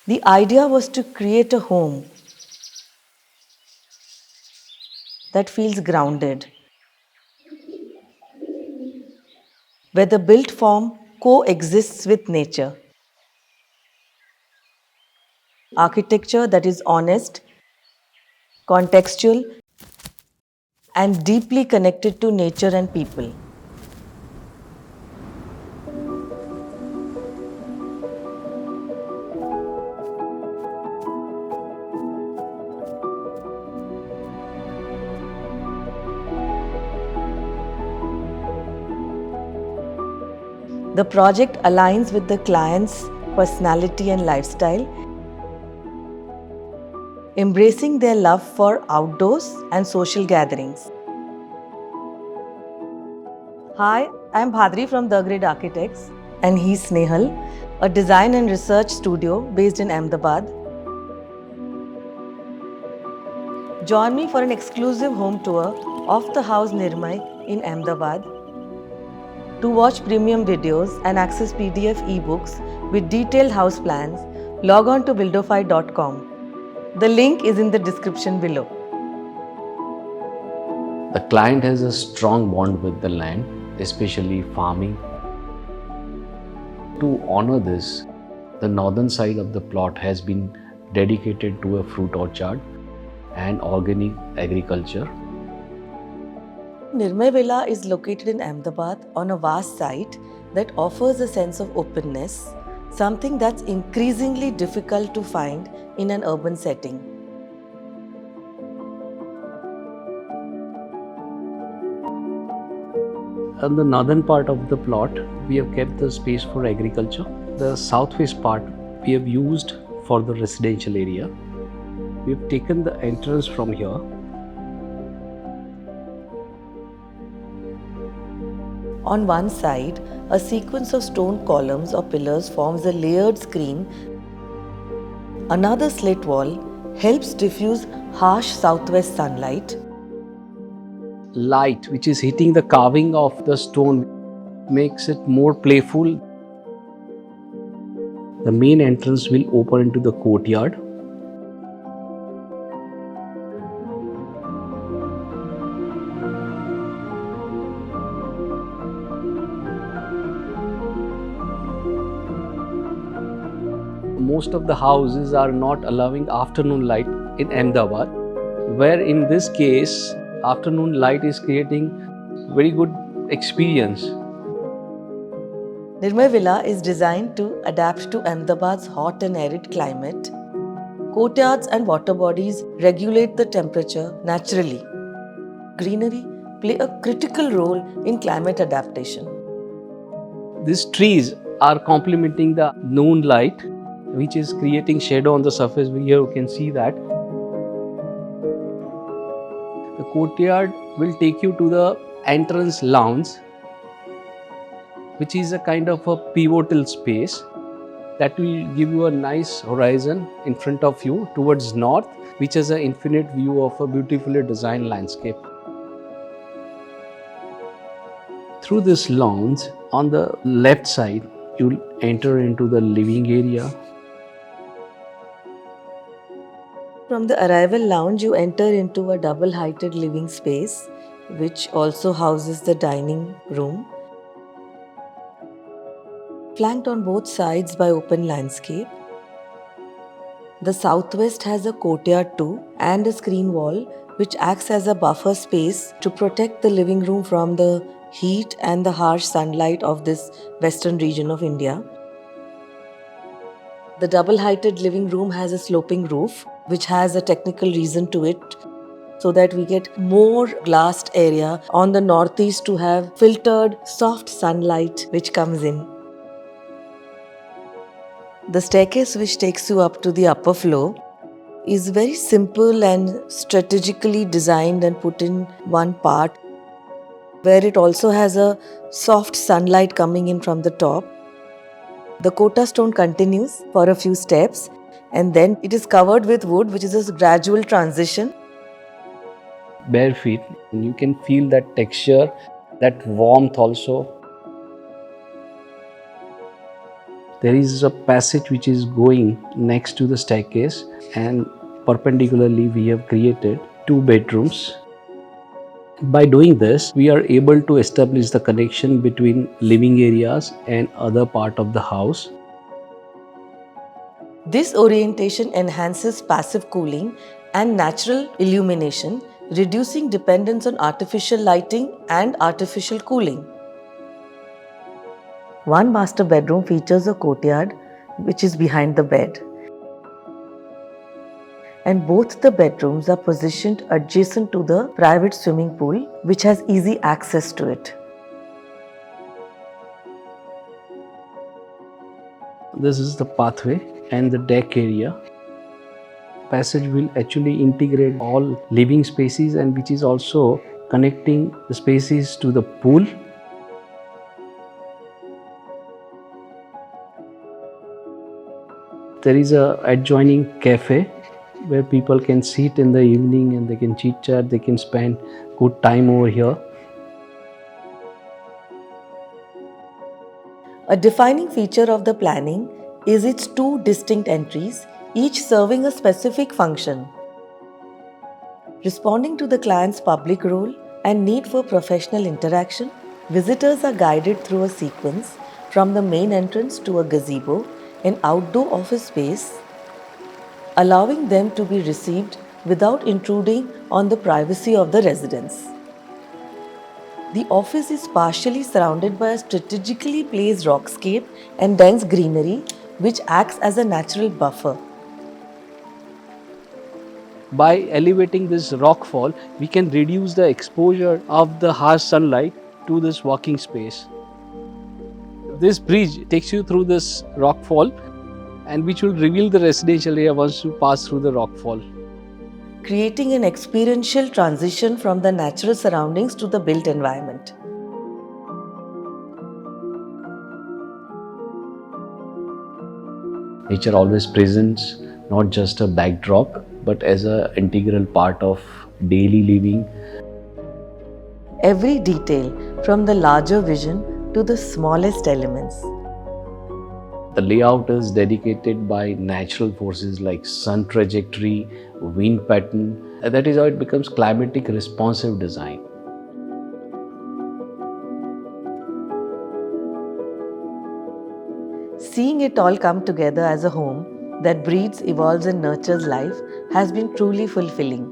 The idea was to create a home that feels grounded, where the built form coexists with nature. Architecture that is honest, contextual, and deeply connected to nature and people. The project aligns with the client's personality and lifestyle, embracing their love for outdoors and social gatherings. Hi, I'm Bhadri from The Grid Architects, and he's Snehal, a design and research studio based in Ahmedabad. Join me for an exclusive home tour of the house Nirmay in Ahmedabad. To watch premium videos and access PDF ebooks with detailed house plans, log on to buildofy.com. The link is in the description below. The client has a strong bond with the land, especially farming. To honor this, the northern side of the plot has been dedicated to a fruit orchard and organic agriculture. Nirmay Villa is located in Ahmedabad on a vast site that offers a sense of openness, something that's increasingly difficult to find in an urban setting. On the northern part of the plot, we have kept the space for agriculture. The southwest part we have used for the residential area. We have taken the entrance from here. On one side, a sequence of stone columns or pillars forms a layered screen. Another slit wall helps diffuse harsh southwest sunlight. Light which is hitting the carving of the stone makes it more playful. The main entrance will open into the courtyard. Most of the houses are not allowing afternoon light in Ahmedabad, where in this case, afternoon light is creating very good experience. Nirmay Villa is designed to adapt to Ahmedabad's hot and arid climate. Courtyards and water bodies regulate the temperature naturally. Greenery play a critical role in climate adaptation. These trees are complementing the noon light, which is creating shadow on the surface. Here you can see that. The courtyard will take you to the entrance lounge, which is a kind of a pivotal space that will give you a nice horizon in front of you towards north, which has an infinite view of a beautifully designed landscape. Through this lounge, on the left side, you'll enter into the living area. From the arrival lounge, you enter into a double-heighted living space, which also houses the dining room. Flanked on both sides by open landscape. The southwest has a courtyard too and a screen wall, which acts as a buffer space to protect the living room from the heat and the harsh sunlight of this western region of India. The double-heighted living room has a sloping roof, which has a technical reason to it, so that we get more glassed area on the northeast to have filtered soft sunlight which comes in. The staircase which takes you up to the upper floor is very simple and strategically designed and put in one part, where it also has a soft sunlight coming in from the top. The Kota stone continues for a few steps and then it is covered with wood, which is a gradual transition. Bare feet, and you can feel that texture, that warmth also. There is a passage which is going next to the staircase, and perpendicularly we have created 2 bedrooms. By doing this, we are able to establish the connection between living areas and other part of the house. This orientation enhances passive cooling and natural illumination, reducing dependence on artificial lighting and artificial cooling. One master bedroom features a courtyard, which is behind the bed. And both the bedrooms are positioned adjacent to the private swimming pool, which has easy access to it. This is the pathway and the deck area. Passage will actually integrate all living spaces, and which is also connecting the spaces to the pool. There is a adjoining cafe where people can sit in the evening and they can chit chat, they can spend good time over here. A defining feature of the planning is its 2 distinct entries, each serving a specific function. Responding to the client's public role and need for professional interaction, visitors are guided through a sequence from the main entrance to a gazebo, an outdoor office space, allowing them to be received without intruding on the privacy of the residence. The office is partially surrounded by a strategically placed rockscape and dense greenery, which acts as a natural buffer. By elevating this rockfall, we can reduce the exposure of the harsh sunlight to this walking space. This bridge takes you through this rockfall, and which will reveal the residential area once you pass through the rockfall, Creating an experiential transition from the natural surroundings to the built environment. nature always presents not just a backdrop but as an integral part of daily living. Every detail, from the larger vision to the smallest elements. The layout is dedicated by natural forces like sun trajectory, wind pattern. That is how it becomes climatic responsive design. Seeing it all come together as a home that breathes, evolves, and nurtures life has been truly fulfilling.